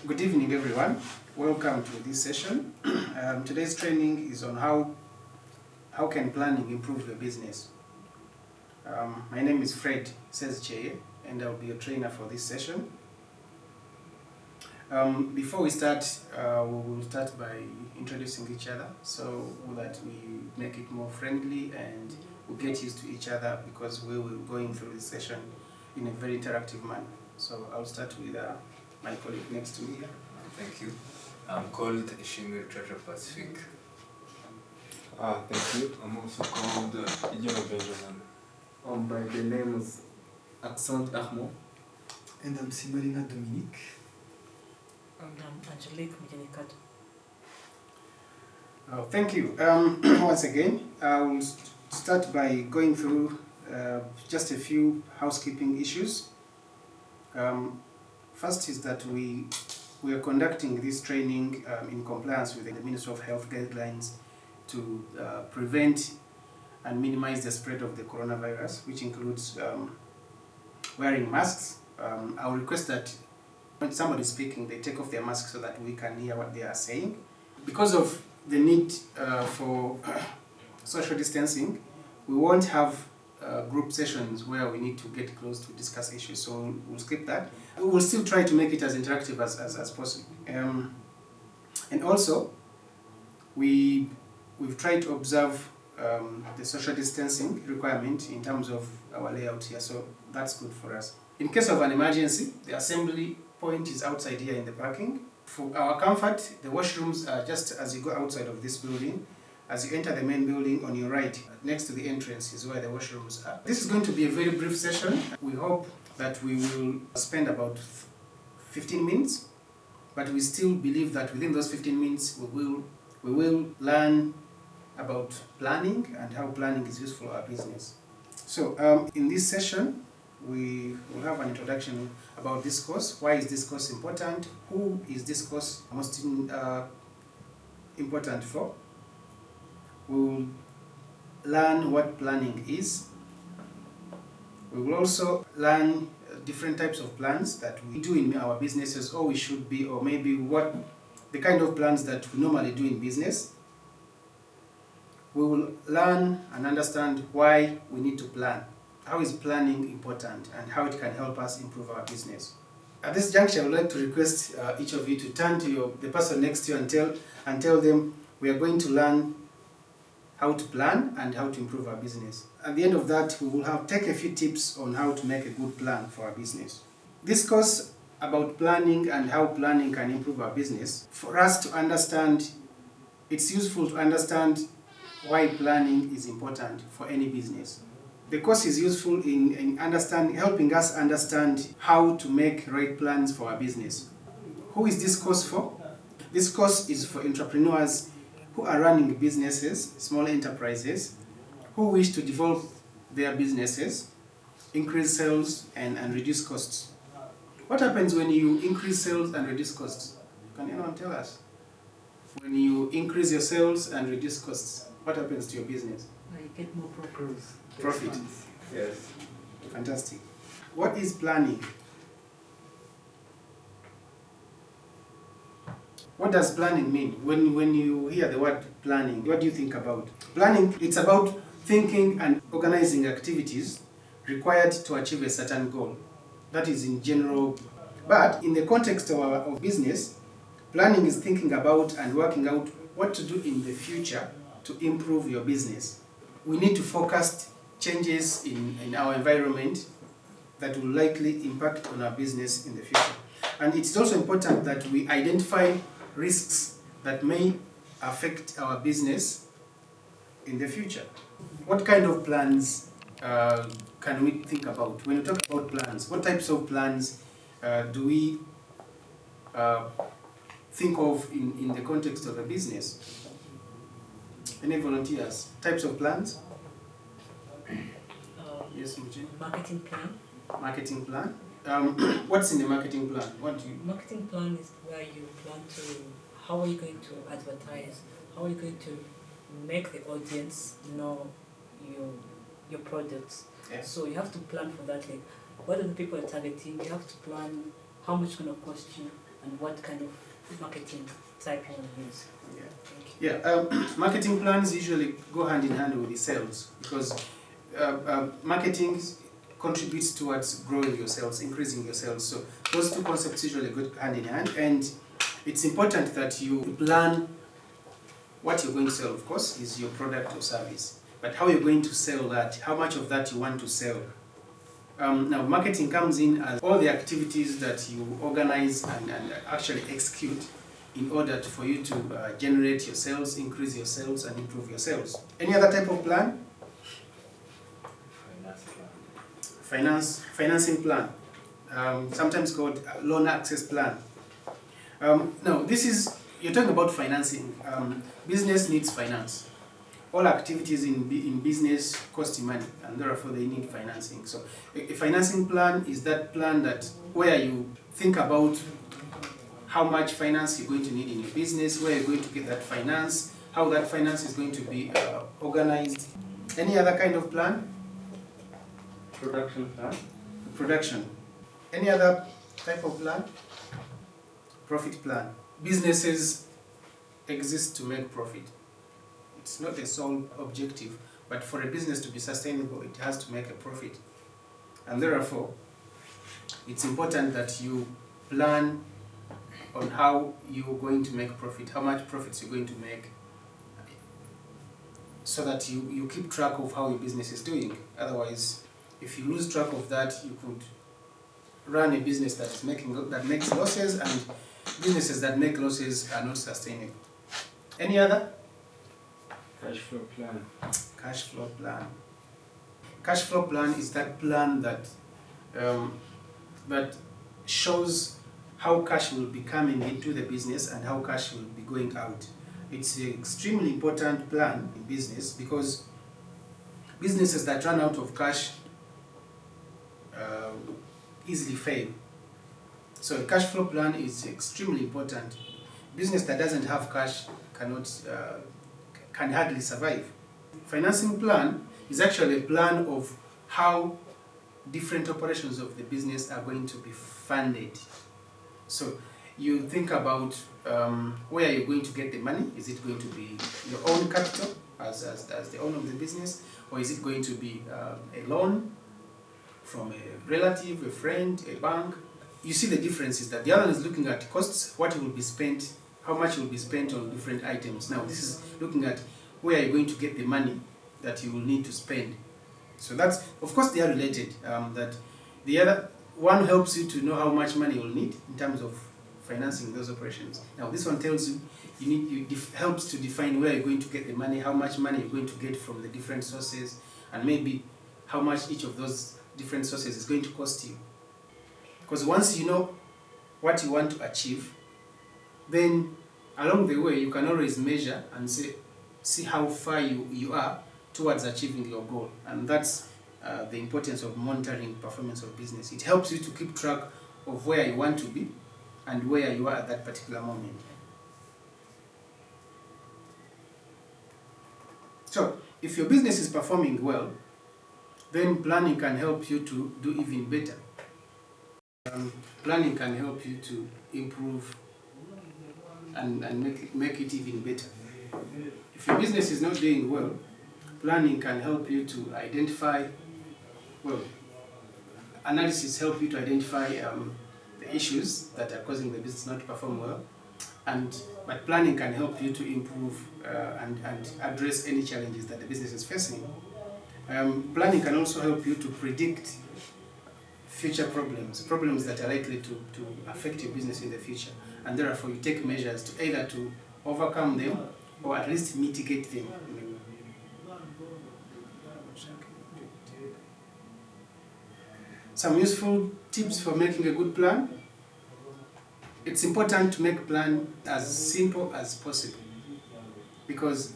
Good evening, everyone. Welcome to this session. Today's training is on how can planning improve your business. My name is Fred Sezcheye, and I'll be your trainer for this session. Before we start, we will start by introducing each other so that we make it more friendly and we get used to each other, because we will be going through this session in a very interactive manner. So I'll start with my colleague next to me here. Thank you. I'm called Ishimir Treasure Pacific. Thank you. I'm also called Ijoma Benjamin. By the name is Accent Armand. And I'm Simarina Dominique. And I'm Angelique Mjenikato. Thank you. Once again, I will start by going through just a few housekeeping issues. First is that we are conducting this training in compliance with the Ministry of Health guidelines to prevent and minimize the spread of the coronavirus, which includes wearing masks. I will request that when somebody is speaking, they take off their mask so that we can hear what they are saying. Because of the need for social distancing, we won't have group sessions where we need to get close to discuss issues, so we'll skip that. We will still try to make it as interactive as possible. And also, we've tried to observe the social distancing requirement in terms of our layout here, so that's good for us. In case of an emergency, the assembly point is outside here in the parking. For our comfort, the washrooms are just as you go outside of this building. As you enter the main building, on your right, next to the entrance, is where the washrooms are. This is going to be a very brief session. We hope that we will spend about 15 minutes, but we still believe that within those 15 minutes we will learn about planning and how planning is useful for our business. So in this session, we will have an introduction about this course. Why is this course important? Who is this course most important for? We will learn what planning is. We will also learn different types of plans that we do in our businesses, or we should be, or maybe what the kind of plans that we normally do in business. We will learn and understand why we need to plan. How is planning important and how it can help us improve our business. At this juncture, I would like to request each of you to turn to the person next to you and tell them we are going to learn how to plan and how to improve our business. At the end of that, we will take a few tips on how to make a good plan for our business. This course about planning and how planning can improve our business, for us to understand, it's useful to understand why planning is important for any business. The course is useful in helping us understand how to make right plans for our business. Who is this course for? This course is for entrepreneurs who are running businesses, small enterprises, who wish to develop their businesses, increase sales, and reduce costs. What happens when you increase sales and reduce costs? Can anyone tell us? When you increase your sales and reduce costs, what happens to your business? You get more Profit. Yes. Fantastic. What is planning? What does planning mean? When you hear the word planning, what do you think about? Planning, it's about thinking and organizing activities required to achieve a certain goal. That is in general. But in the context of business, planning is thinking about and working out what to do in the future to improve your business. We need to forecast changes in our environment that will likely impact on our business in the future. And it's also important that we identify risks that may affect our business in the future. What kind of plans can we think about? When we talk about plans, what types of plans do we think of in the context of a business? Any volunteers? Types of plans? Yes, Mujin? Marketing plan. Marketing plan? What's in the marketing plan? Marketing plan is where you plan to, how are you going to advertise? How are you going to make the audience know your products? Yeah. So you have to plan for that. Like, what are the people you're targeting? You have to plan how much it's going to cost you. and what kind of marketing type you want to use. Thank you. Yeah, marketing plans usually go hand in hand with the sales, because marketing contributes towards growing your sales, increasing your sales. So those two concepts usually go hand in hand, and it's important that you plan what you're going to sell. Of course, is your product or service, but how you're going to sell that, how much of that you want to sell. Now, marketing comes in as all the activities that you organize and actually execute in order for you to generate your sales, increase your sales, and improve your sales. Any other type of plan? Financing plan, sometimes called loan access plan. Now, you're talking about financing. Business needs finance. All activities in business cost money, and therefore they need financing. So a financing plan is that plan where you think about how much finance you're going to need in your business, where you're going to get that finance, how that finance is going to be organized. Any other kind of plan? Production plan. Production. Any other type of plan? Profit plan. Businesses exist to make profit. It's not the sole objective, but for a business to be sustainable, it has to make a profit. And therefore, it's important that you plan on how you're going to make profit, how much profits you're going to make, so that you keep track of how your business is doing. Otherwise, if you lose track of that, you could run a business that makes losses, and businesses that make losses are not sustainable. Any other? Cash flow plan. Cash flow plan. Cash flow plan is that plan that shows how cash will be coming into the business and how cash will be going out. It's an extremely important plan in business, because businesses that run out of cash easily fail. So a cash flow plan is extremely important. Business that doesn't have cash can hardly survive. Financing plan is actually a plan of how different operations of the business are going to be funded. So you think about where you're going to get the money. Is it going to be your own capital as the owner of the business, or is it going to be a loan from a relative, a friend, a bank? You see the difference is that the other one is looking at costs, what will be spent, how much will be spent on different items. Now this is looking at where you're going to get the money that you will need to spend. So that's, of course they are related, that the other one helps you to know how much money you'll need in terms of financing those operations. Now this one tells you, helps to define where you're going to get the money, how much money you're going to get from the different sources, and maybe how much each of those different sources is going to cost you. Because once you know what you want to achieve, then along the way you can always measure and see how far you are towards achieving your goal. And that's the importance of monitoring performance of business. It helps you to keep track of where you want to be and where you are at that particular moment. So if your business is performing well, then planning can help you to do even better. Planning can help you to improve and make it even better. If your business is not doing well, planning can help you to identify, analysis help you to identify the issues that are causing the business not to perform well, but planning can help you to improve and address any challenges that the business is facing. Planning can also help you to predict future problems that are likely to affect your business in the future, and therefore you take measures to either to overcome them or at least mitigate them. Some useful tips for making a good plan. It's important to make a plan as simple as possible, because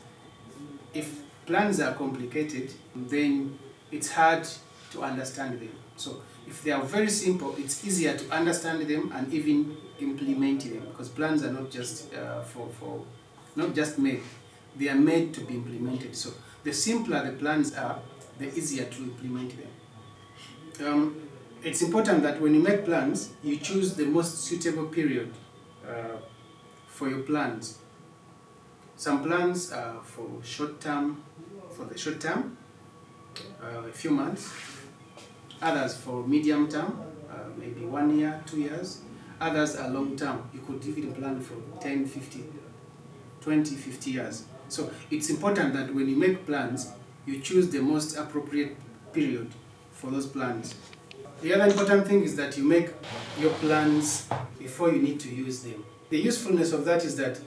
if plans are complicated, then it's hard to understand them. So if they are very simple, it's easier to understand them and even implement them, because plans are not just not just made, they are made to be implemented. So the simpler the plans are, the easier to implement them. It's important that when you make plans, you choose the most suitable period for your plans. Some plans are for the short term, a few months. Others for medium term, maybe 1 year, 2 years. Others are long term. You could even plan for 10, 50, 20, 50 years. So it's important that when you make plans, you choose the most appropriate period for those plans. The other important thing is that you make your plans before you need to use them. The usefulness of that is that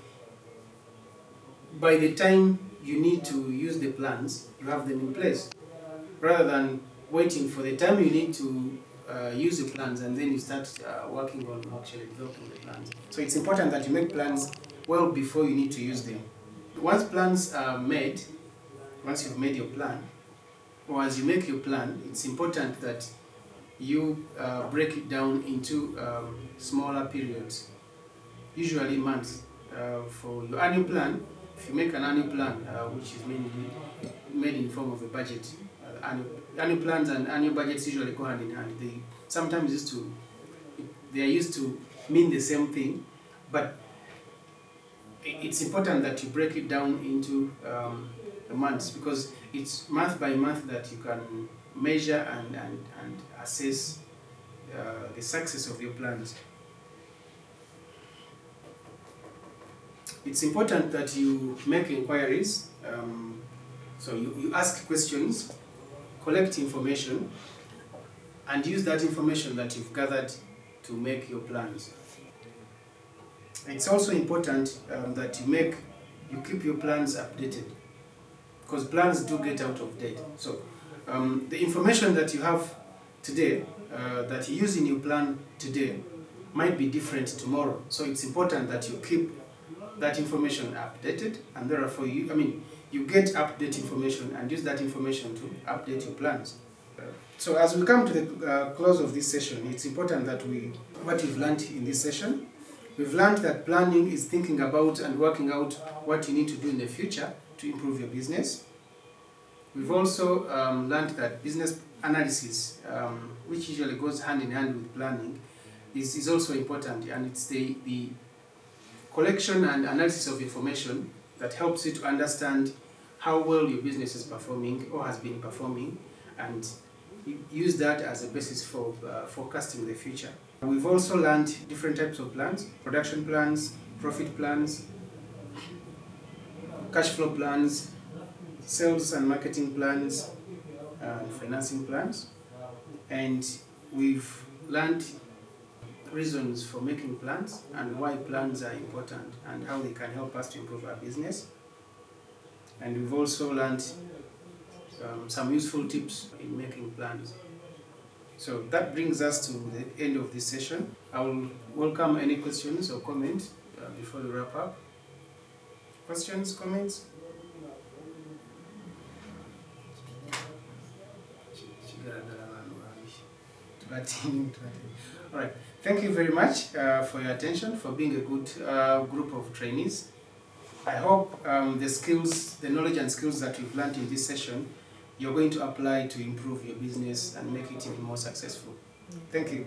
by the time you need to use the plans, you have them in place, rather than waiting for the time you need to use the plans and then you start working on actually developing the plans. So it's important that you make plans well before you need to use them. Once plans are made, once you've made your plan, or as you make your plan, it's important that you break it down into smaller periods, usually months. For your annual plan, if you make an annual plan, which is mainly made in form of a budget, annual plans and annual budgets usually go hand in hand. They are used to mean the same thing, but it's important that you break it down into the months, because it's month by month that you can measure and assess the success of your plans. It's important that you make inquiries, so you ask questions, collect information, and use that information that you've gathered to make your plans. It's also important that you keep your plans updated, because plans do get out of date. So the information that you have today, that you use in your plan today, might be different tomorrow. So it's important that you keep that information updated, and therefore you get up-to-date information and use that information to update your plans. So as we come to the close of this session, it's important that what we've learned in this session, we've learned that planning is thinking about and working out what you need to do in the future to improve your business. We've also learned that business analysis, which usually goes hand in hand with planning, is also important, and it's the collection and analysis of information that helps you to understand how well your business is performing or has been performing, and use that as a basis for forecasting the future. We've also learned different types of plans: production plans, profit plans, cash flow plans, sales and marketing plans, and financing plans. And we've learned reasons for making plans and why plans are important and how they can help us to improve our business. And we've also learned some useful tips in making plans. So that brings us to the end of this session. I will welcome any questions or comments before we wrap up. Questions, comments? All right. Thank you very much for your attention, for being a good group of trainees. I hope the knowledge and skills that you've learned in this session, you're going to apply to improve your business and make it even more successful. Thank you.